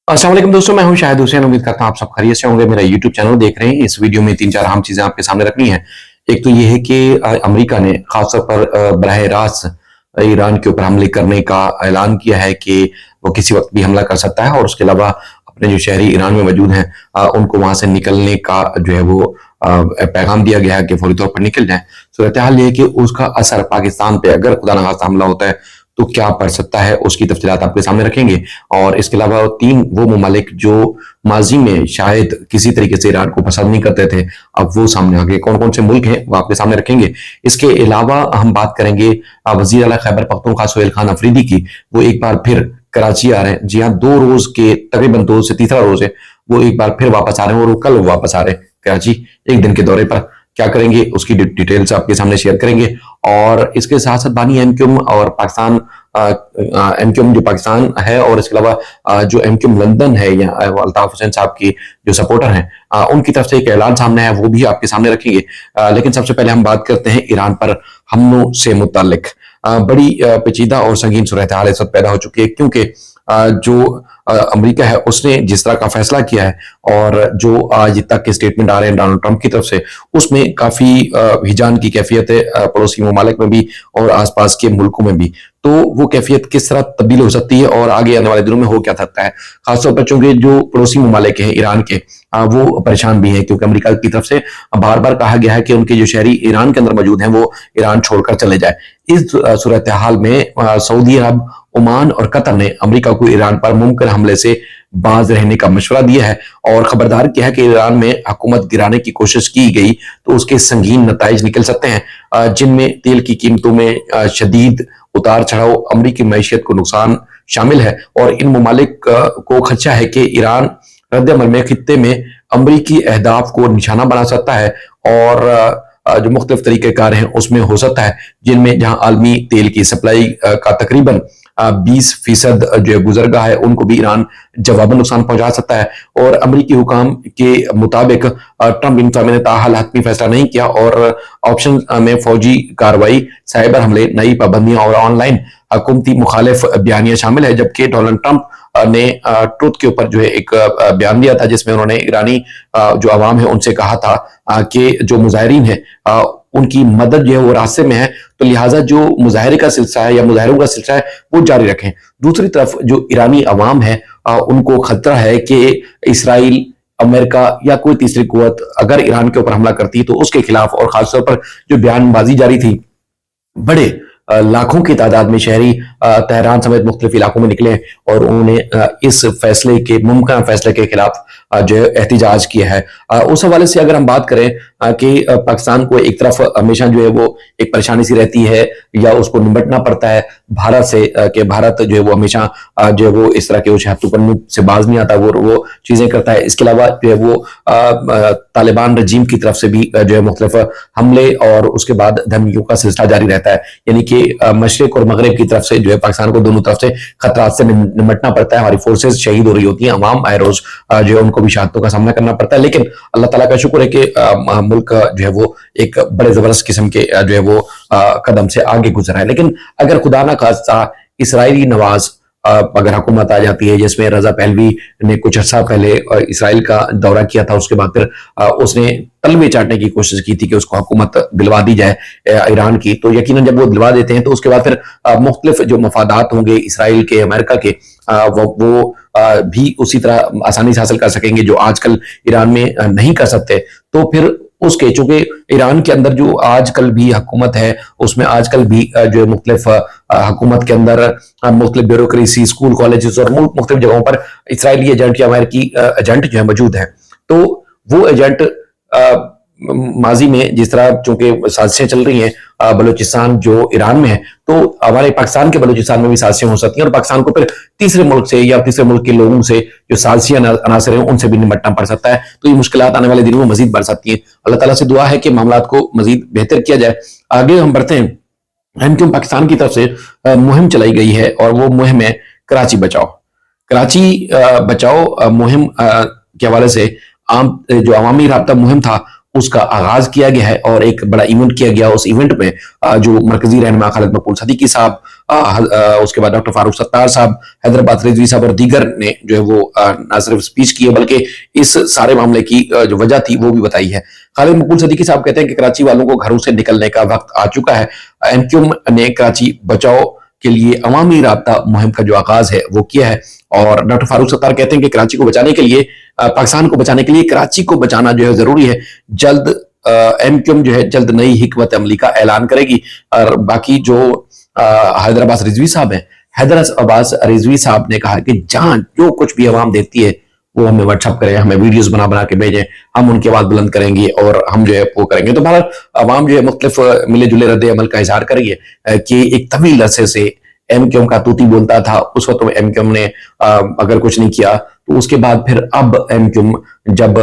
अस्सलाम वालेकुम दोस्तों, मैं हूं शाहिद हुसैन। उम्मीद करता हूं आप सब खैरियत से होंगे। मेरा यूट्यूब चैनल देख रहे हैं। इस वीडियो में तीन चार अहम चीजें आपके सामने रखनी है। एक तो ये है कि अमेरिका ने खासतौर पर बरह रास्त ईरान के ऊपर हमले करने का ऐलान किया है कि वो किसी वक्त भी हमला कर सकता है, और उसके अलावा अपने जो शहरी ईरान में मौजूद हैं उनको वहां से निकलने का जो है वो पैगाम दिया गया है कि फौरी तौर पर निकल जाए। सूरत हाल ये है कि उसका असर पाकिस्तान पे अगर खुदा न खास्ता हमला होता है तो क्या पड़ सकता है, उसकी तफसीलात आपके सामने रखेंगे। और इसके अलावा तीन वो ममालिक जो माजी में शायद किसी तरीके से ईरान को पसंद नहीं करते थे, अब वो सामने आ गए। कौन कौन से मुल्क हैं वो आपके सामने रखेंगे। इसके अलावा हम बात करेंगे वजीर आला खैबर पख्तूनख्वा सोहेल खान अफरीदी की। वो एक बार फिर कराची आ रहे हैं। जी हाँ, 2 रोज के तकरीबन 2 से तीसरा रोज है, वो एक बार फिर वापस आ रहे हैं और वो कल वापस आ रहे हैं कराची एक दिन के दौरे पर। क्या करेंगे उसकी डिटेल्स आपके सामने शेयर करेंगे। और इसके साथ साथ बानी एमक्यूएम और पाकिस्तान एमक्यूएम जो पाकिस्तान है, और इसके अलावा जो एमक्यूएम लंदन है या अल्ताफ हुसैन साहब की जो सपोर्टर हैं उनकी तरफ से एक ऐलान सामने है, वो भी आपके सामने रखेंगे। लेकिन सबसे पहले हम बात करते हैं ईरान पर हमलों से मुतालिक। बड़ी पेचीदा और संगीन सूरत हाल इस वक्त पैदा हो चुकी है, क्योंकि जो अमेरिका है उसने जिस तरह का फैसला किया है और जो आज तक के स्टेटमेंट आ रहे हैं डोनाल्ड ट्रंप की तरफ से, उसमें काफी हिजान की कैफियत है पड़ोसी ममालिक में भी और आसपास के मुल्कों में भी। तो वो कैफियत किस तरह तब्दील हो सकती है और आगे आने वाले दिनों में हो क्या सकता है। खासतौर पर चूंकि जो पड़ोसी ममालिक हैं ईरान के, वो परेशान भी हैं, क्योंकि अमेरिका की तरफ से बार बार कहा गया है कि उनके जो शहरी ईरान के अंदर मौजूद हैं वो ईरान छोड़कर चले जाए। इस सूरत हाल में सऊदी अरब, ओमान और कतर ने अमेरिका को ईरान पर मुमकिन हमले से बाज रहने का मशवरा दिया है और खबरदार किया है कि ईरान में हुकूमत गिराने की कोशिश की गई तो उसके संगीन नताइज निकल सकते हैं, जिनमें तेल की कीमतों में शदीद उतार चढ़ाव, अमरीकी मैशियत को नुकसान शामिल है। और इन ममालिक को खदशा है कि ईरान रद्दमल में खित्ते में अमरीकी अहदाफ को निशाना बना सकता है, और जो मुख्तलिफ तरीक़ेकार हैं उसमें हो सकता है, जिनमें जहां आलमी तेल की सप्लाई का तकरीबन 20% जो गुजरगाह है उनको भी ईरान जवाबन नुकसान पहुंचा सकता है। और अमरीकी हुकाम के मुताबिक ट्रंप इंतजामिया ने ताहाल हतमी फैसला नहीं किया, और ऑप्शन में फौजी कार्रवाई, साइबर हमले, नई पाबंदियां और ऑनलाइन हुकूमती मुखालिफ बयानियां शामिल है। जबकि डोनाल्ड ट्रंप ने ट्रुथ के ऊपर जो है एक बयान दिया था, जिसमें उन्होंने ईरानी जो आवाम है उनसे कहा था कि जो मुजाहिरीन है उनकी मदद जो है वो रास्ते में है, तो लिहाजा जो मुजाहरे का सिलसिला है या मुजाहरों का सिलसिला है वो जारी रखें। दूसरी तरफ जो ईरानी अवाम है उनको खतरा है कि इसराइल, अमेरिका या कोई तीसरी कुव्वत अगर ईरान के ऊपर हमला करती है तो उसके खिलाफ, और खासतौर पर जो बयानबाजी जारी थी, बड़े लाखों की तादाद में शहरी तेहरान समेत मुख्तलिफ इलाकों में निकले और उन्होंने इस फैसले के, मुमकिन फैसले के खिलाफ जो है एहतिजाज किया है। उस हवाले से अगर हम बात करें कि पाकिस्तान को एक तरफ हमेशा जो है वो एक परेशानी सी रहती है या उसको निपटना पड़ता है भारत से, कि भारत जो है वो हमेशा जो है वो इस तरह के उछातूपन से बाज नहीं आता, वो चीजें करता है। इसके अलावा जो है वो तालिबान रजीम की तरफ से भी जो है मुख्तलिफ हमले और उसके बाद धमकियों का सिलसिला जारी रहता है, यानी कि मशरिक और मगरब की तरफ से जो है पाकिस्तान को दोनों तरफ से खतरात से निपटना पड़ता है। हमारी फोर्सेस शहीद हो रही होती हैं, अवाम आए रोज जो है उनको भी शहादतों का सामना करना पड़ता है। लेकिन अल्लाह ताला का शुक्र है कि मुल्क जो है वो एक बड़े जबरदस्त किस्म के जो है वो कदम से आगे गुजरा है। लेकिन अगर खुदा ना खास्ता इसराइली नवाज अगर हुकूमत आ जाती है, जिसमें रजा पहलवी ने कुछ अर्सा पहले इसराइल का दौरा किया था, उसके बाद फिर उसने तलवे चाटने की कोशिश की थी कि उसको हुकूमत दिलवा दी जाए ईरान की, तो यकीनन जब वो दिलवा देते हैं तो उसके बाद फिर मुख्तलिफ जो मफादात होंगे इसराइल के, अमेरिका के, वो भी उसी तरह आसानी से हासिल कर सकेंगे जो आजकल ईरान में नहीं कर सकते। तो फिर उसके, चूंकि ईरान के अंदर जो आजकल भी हुकूमत है उसमें आजकल भी जो है मुख्तलिफ हुकूमत के अंदर मुख्तलिफ ब्यूरोक्रेसी, स्कूल, कॉलेजेस और मुख्तलिफ जगहों पर इसराइली एजेंट या अमेरिकी एजेंट जो है मौजूद है। तो वो एजेंट माजी में जिस तरह चूंकि साजिशें चल रही हैं बलूचिस्तान जो ईरान में है, तो हमारे पाकिस्तान के बलूचिस्तान में भी साजिशें हो सकती हैं और पाकिस्तान को फिर तीसरे मुल्क से या तीसरे मुल्क के लोगों से जो साजिशी अनासर हैं उनसे भी निपटना पड़ सकता है। तो ये मुश्किलात आने वाले दिनों में मजीद बढ़ सकती हैं। अल्लाह ताला से दुआ है कि मामलात को मजीद बेहतर किया जाए। आगे हम बढ़ते हैं। एमक्यूएम पाकिस्तान की तरफ से मुहिम चलाई गई है और वो मुहिम है कराची बचाओ। कराची बचाओ मुहिम के हवाले से आम जो अवामी राब्ता मुहिम था उसका आगाज किया गया है और एक बड़ा इवेंट किया गया। उस इवेंट में जो मरकजी रहनुमा खालिद मकबूल सदीकी साहब, उसके बाद डॉक्टर फारूक सत्तार साहब, हैदराबाद रिजवी साहब और दीगर ने जो है वो न सिर्फ स्पीच की है बल्कि इस सारे मामले की जो वजह थी वो भी बताई है। खालिद मकबूल सदीकी साहब कहते हैं कि कराची वालों को घरों से निकलने का वक्त आ चुका है। एमक्यूएम ने कराची बचाओ के लिए अवामी राब्ता मुहिम का जो आगाज है वो किया है। और डॉक्टर फारूक सत्तार कहते हैं कि कराची को बचाने के लिए, पाकिस्तान को बचाने के लिए कराची को बचाना जो है जरूरी है। जल्द एमक्यूएम जो है जल्द नई हिकमत अमली का ऐलान करेगी। और बाकी जो हैदराबाद रिजवी साहब है, हैदराबाद रिजवी साहब ने कहा कि जहां जो कुछ भी अवाम देती है वो हमें व्हाट्सअप करें, हमें वीडियोस बना बना के भेजें, हम उनकी आवाज बुलंद करेंगे और हम जो है वो करेंगे। तो भारत अवाम जो है मुख्तलिफ मिले जुले रद्द अमल का इजहार करी है कि एक तवील अरसे से एमक्यूएम का तूती बोलता था। उस वक्त एमक्यूएम ने अगर कुछ नहीं किया तो उसके बाद फिर अब एमक्यूएम जब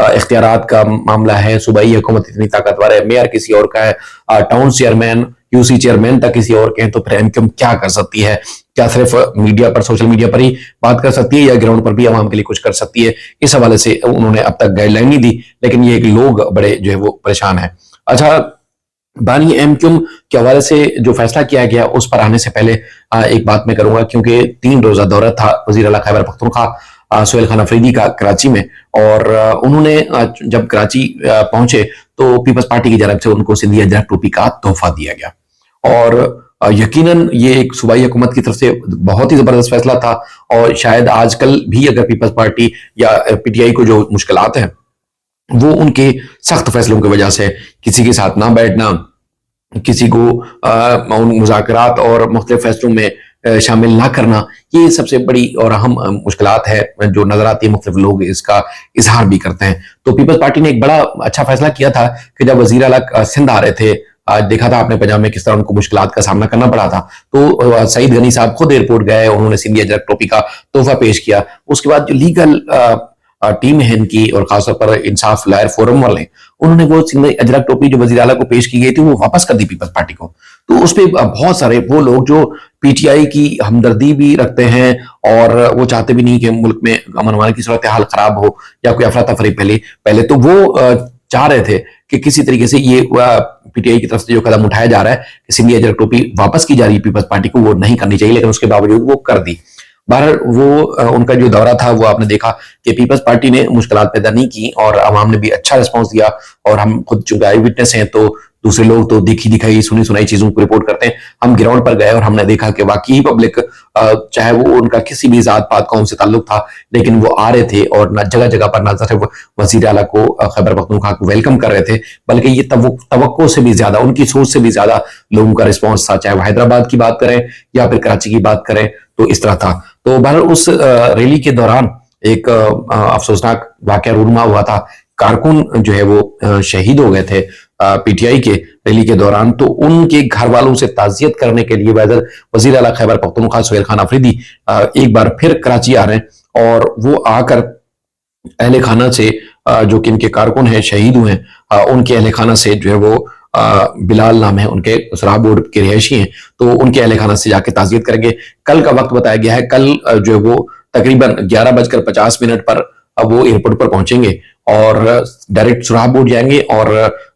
इख्तियारात का मामला है, सूबाई हुकूमत इतनी ताकतवर है, मेयर किसी और का है, टाउन चेयरमैन, यूसी चेयरमैन तक किसी और के हैं, तो फिर एमक्यूएम क्या कर सकती है? क्या सिर्फ मीडिया पर, सोशल मीडिया पर ही बात कर सकती है या ग्राउंड पर भी आवाम के लिए कुछ कर सकती है? इस हवाले से उन्होंने अब तक गाइडलाइन नहीं दी, लेकिन ये लोग बड़े जो है वो परेशान है। अच्छा, बानी एमक्यूएम के हवाले से जो फैसला किया गया उस पर आने से पहले एक बात मैं करूंगा, क्योंकि 3 रोजा दौरा था वजीर आला खैबर पख्तूनख्वा सुहेल खान अफरीदी का कराची में, और उन्होंने जब कराची पहुंचे तो पीपल्स पार्टी की जानब से उनको सिंधी अजरक टोपी का तोहफा दिया गया। और यकीनन ये एक सूबाई हुकूमत की तरफ से बहुत ही जबरदस्त फैसला था। और शायद आजकल भी अगर पीपल्स पार्टी या पीटीआई को जो मुश्किलात हैं वो उनके सख्त फैसलों की वजह से, किसी के साथ ना बैठना, किसी को मुज़ाकरात और मुख्तलिफ फैसलों में शामिल ना करना, ये सबसे बड़ी और अहम मुश्किलात है जो नजर आती है। मुख्तलिफ लोग इसका इजहार भी करते हैं। तो पीपल्स पार्टी ने एक बड़ा अच्छा फैसला किया था कि जब वजीर आला सिंध आ रहे थे, आज देखा था आपने पंजाब में किस तरह उनको मुश्किलात का सामना करना पड़ा था, तो सईद गनी साहब खुद एयरपोर्ट गए, उन्होंने सिंधी अजरक टोपी का तोहफा पेश किया। उसके बाद जो लीगल टीम है इनकी, और खासतौर पर इंसाफ लायर फोरम वाले, उन्होंने वो सिंधी अजरक टोपी जो वजीर आला को पेश की गई थी वो वापस कर दी पीपल्स पार्टी को। तो उस पर बहुत सारे वो लोग जो पीटीआई की हमदर्दी भी रखते हैं और वो चाहते भी नहीं कि मुल्क में अमन अमान की सूरत हाल खराब हो या कोई अफरा तफरी पहले तो वो चाह रहे थे कि किसी तरीके से ये पीटीआई की तरफ से जो कदम उठाया जा रहा है कि सिंधी अजरक टोपी वापस की जा रही है पीपल्स पार्टी को, वो नहीं करनी चाहिए, लेकिन उसके बावजूद वो कर दी। बहरहाल वो उनका जो दौरा था वो आपने देखा कि पीपल्स पार्टी ने मुश्किलात पैदा नहीं की और आवाम ने भी अच्छा रिस्पॉन्स दिया। और हम खुद चूंकि आई विटनेस हैं तो दूसरे लोग तो देखी दिखाई सुनी सुनाई चीजों को रिपोर्ट करते हैं, हम ग्राउंड पर गए और हमने देखा कि वाकई पब्लिक, चाहे वो उनका किसी भी जात पात कौम से ताल्लुक था, लेकिन वो आ रहे थे और जगह जगह पर ना सिर्फ वजीर आला को, खैबर पख्तूनख्वा को वेलकम कर रहे थे, बल्कि ये तवक्को से भी ज्यादा, उनकी सोच से भी ज्यादा लोगों का रिस्पॉन्स था। चाहे वो हैदराबाद की बात करें या फिर कराची की बात करें, तो इस तरह था। तो बहरहाल उस रैली के दौरान एक अफसोसनाक वाकया रूनुमा हुआ था। कारकुन जो है वो शहीद हो गए थे पीटीआई के रैली के दौरान। तो उनके घर वालों से ताजियत करने के लिए वजीर आला खैबर पख्तूनख्वा सुहेल खान अफरीदी एक बार फिर कराची आ रहे हैं, और वो आकर अहले खाना से, जो कि इनके कारकुन हैं, शहीद हुए हैं, उनके अहले खाना से जो है वो बिलाल नाम है उनके, सराब बोर्ड के रिहायशी हैं, तो उनके अहले खाना से जाके ताजियत करेंगे। कल का वक्त बताया गया है, कल जो है वो तकरीबन 11:50 पर अब वो एयरपोर्ट पर पहुंचेंगे और डायरेक्ट सुराब बोर्ड जाएंगे और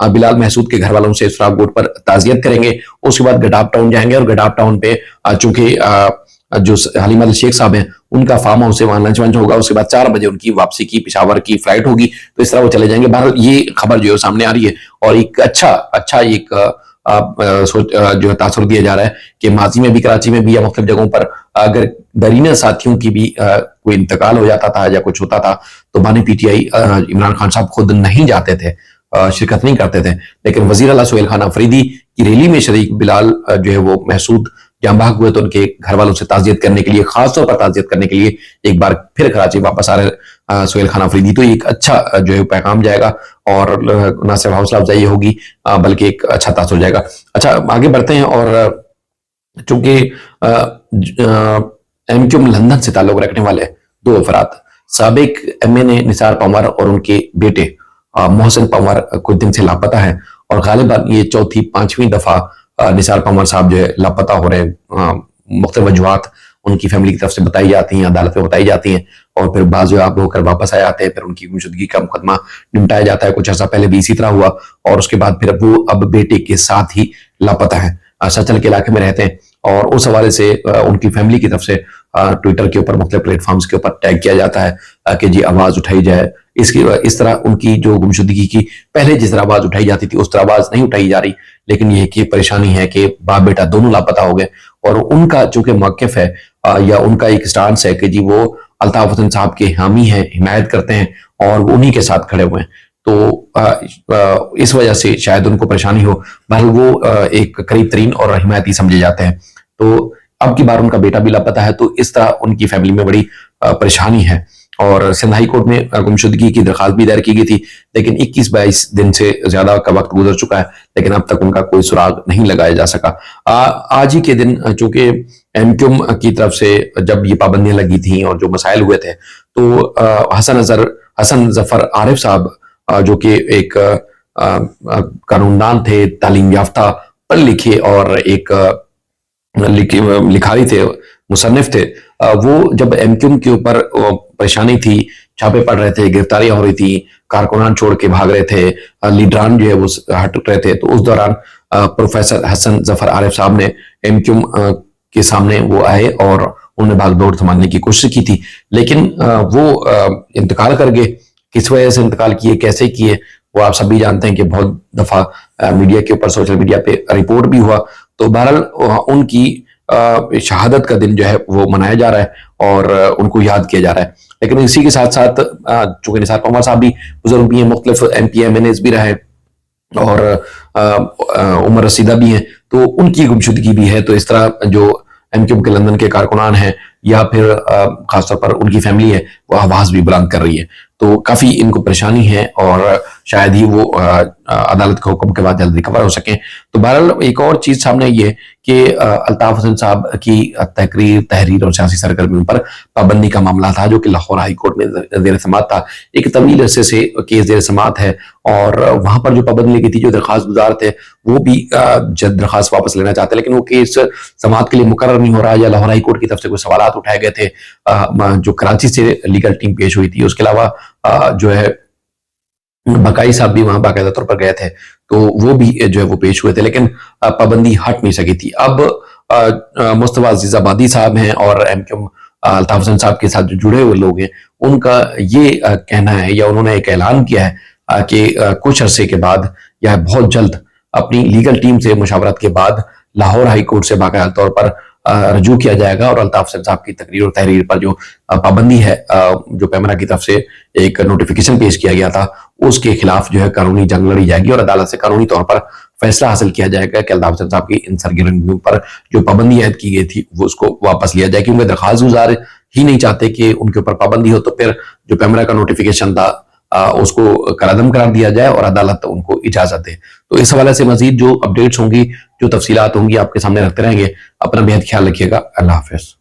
बिलाल महसूद के घर वालों से सुराब बोर्ड पर ताजियत करेंगे। उसके बाद गडाफ टाउन जाएंगे और गडाफ टाउन पे चूंकि जो हलीमा अल शेख साहब हैं उनका फार्म हाउस से वहां लंच वंच होगा। उसके बाद 4 बजे उनकी वापसी की पेशावर की फ्लाइट होगी, तो इस तरह वो चले जाएंगे। बहरहाल ये खबर जो है सामने आ रही है और एक अच्छा एक जो है तासुर दिया जा रहा है कि माजी में भी कराची में भी या मुख्तलिफ जगहों पर अगर दरीना साथियों की भी कोई इंतकाल हो जाता था या कुछ होता था तो बानी पीटीआई इमरान खान साहब खुद नहीं जाते थे, शिरकत नहीं करते थे, लेकिन वजीर आला सुहेल खान अफरीदी की रैली में शरीक बिलाल जो है वो महसूद जहां भाग हुए, तो उनके घर वालों से ताजियत करने के लिए, खासतौर पर ताजियत करने के लिए एक बार फिर कराची वापस आ रहे सुहेल खान अफरीदी। तो एक अच्छा जो है पैगाम जाएगा और न सिर्फ हौसला अफजाई होगी बल्कि एक अच्छा तासुर हो जाएगा। अच्छा, आगे बढ़ते हैं। और चूंकि एमक्यूएम लंदन से ताल्लुक रखने वाले 2 अफराद, साबिक एमएनए निसार पंवर और उनके बेटे मोहसिन पंवर कुछ दिन से लापता है, और गालिबन ये 4-5वीं दफा निसार पंवर साहब जो है लापता हो रहे हैं। मुख्तलिफ वजूहात उनकी फैमिली की तरफ से बताई जाती हैं, अदालत में बताई जाती हैं, और फिर बाज़ होकर वापस आ जाते हैं, फिर उनकी गुमशुदगी का मुकदमा निपटाया जाता है। कुछ अर्सा पहले भी इसी तरह हुआ, और उसके बाद फिर वो अब बेटे के साथ ही लापता है, सचल के इलाके में रहते हैं। और उस हवाले से उनकी फैमिली की तरफ से ट्विटर के ऊपर मुख्तलिफ प्लेटफॉर्म्स के ऊपर टैग किया जाता है कि जी आवाज उठाई जाए। इस तरह उनकी जो गुमशुदगी की पहले जिस तरह आवाज उठाई जाती थी उस तरह आवाज नहीं उठाई जा रही, लेकिन यह कि परेशानी है कि बाप बेटा दोनों लापता हो गए और उनका चूंकि मौक़िफ़ है या उनका एक स्टांस है कि जी वो अल्ताफ हुसैन साहब के हामी हैं, हिमायत करते हैं और उन्हीं के साथ खड़े हुए हैं, तो इस वजह से शायद उनको परेशानी हो। बहरहाल वो एक करीब तरीन और हिमायती समझे जाते हैं। तो अब की बार उनका बेटा भी लापता है, तो इस तरह उनकी फैमिली में बड़ी परेशानी है और सिंध हाई कोर्ट में गुमशुदगी की दरखास्त भी दायर की गई थी, लेकिन 21-22 दिन से ज्यादा का वक्त गुजर चुका है, लेकिन अब तक उनका कोई सुराग नहीं लगाया जा सका। आज ही के दिन चूंकि एमक्यूम की तरफ से जब ये पाबंदियां लगी थी और जो मसाइल हुए थे, तो हसन जफर आरिफ साहब जो कि एक कानूनदान थे, तालीम याफ्ता, पढ़ लिखे और एक लिखारी थे, मुसन्निफ थे, वो जब एमक्यूम के ऊपर परेशानी थी, छापे पड़ रहे थे, गिरफ्तारियां हो रही थी, कारकुनान छोड़ के भाग रहे थे, लीडरान जो है वो हट रहे थे, तो उस दौरान प्रोफेसर हसन जफर आरिफ साहब ने एमक्यूम के सामने वो आए और उन्होंने भागदौड़ संभालने की कोशिश की थी, लेकिन वो इंतकाल कर गए। किस वजह से इंतकाल किए, कैसे किए, वो आप सभी जानते हैं कि बहुत दफा मीडिया के ऊपर, सोशल मीडिया पे रिपोर्ट भी हुआ। तो बहरहाल उनकी शहादत का दिन जो है वो मनाया जा रहा है और उनको याद किया जा रहा है, लेकिन इसी के साथ साथ चूंकि निसार परमार साहब भी बुजुर्ग भी हैं, मुख्तलिफ MP MNAs भी रहे और उमर रसीदा भी हैं, तो उनकी गुमशुदगी भी है। तो इस तरह जो एमक्यूम के लंदन के कारकुनान हैं या फिर खासतौर पर उनकी फैमिली है, वो आवाज भी बुलंद कर रही है, तो काफी इनको परेशानी है और शायद ही वो अदालत के हुक्म के बाद जल्द रिकवर हो सकें। तो बहरहाल एक और चीज सामने ये कि अल्ताफ हुसैन साहब की तहरीर और सियासी सरगर्मियों पर पाबंदी का मामला था, जो कि लाहौर हाई कोर्ट में जेर समाअत था। एक तवील अरसे से केस जेर समाअत है और वहां पर जो पाबंदी लगी थी, जो दरखास्त गुजार थे वो भी जल्द दरखास्त वापस लेना चाहते हैं, लेकिन वो केस समाअत के लिए मुकर्रर नहीं हो रहा, या लाहौर हाई कोर्ट की तरफ से कुछ सवाल उठाए गए थे। जो कराची से लीगल टीम पेश हुई थी, उसके अलावा जो है बकाई साहब भी वहां बाकायदा तौर पर गए थे, तो वो भी जो है वो पेश हुए थे, लेकिन पाबंदी हट नहीं सकी थी। अब मुस्तफा अजीजाबादी साहब हैं और एमक्यूम अल्ताफ हुसैन साहब के साथ जो जुड़े हुए लोग हैं, उनका ये कहना है या उन्होंने एक ऐलान किया है कि कुछ अरसे के बाद या बहुत जल्द अपनी लीगल टीम से मुशावरत के बाद लाहौर हाई कोर्ट से बाकायदा तौर पर रजू किया जाएगा और अल्ताफ हुसैन साहब की तकरीर और तहरीर पर जो पाबंदी है, जो पैमरा की तरफ से एक नोटिफिकेशन पेश किया गया था, उसके खिलाफ जो है कानूनी जंग लड़ी जाएगी और अदालत से कानूनी तौर पर फैसला हासिल किया जाएगा कि अल्ताफ हुसैन साहब की इन सरगर्मियों पर जो पाबंदी ऐद की गई थी वो उसको वापस लिया जाए, क्योंकि दरखास्त गुजार ही नहीं चाहते कि उनके ऊपर पाबंदी हो, तो फिर जो पैमरा का नोटिफिकेशन था उसको कलअदम करार दिया जाए और अदालत उनको इजाजत दे। तो इस हवाले से मजीद जो अपडेट्स होंगी, जो तफसीलात होंगी, आपके सामने रखते रहेंगे। अपना बेहद ख्याल रखिएगा। अल्लाह हाफिज।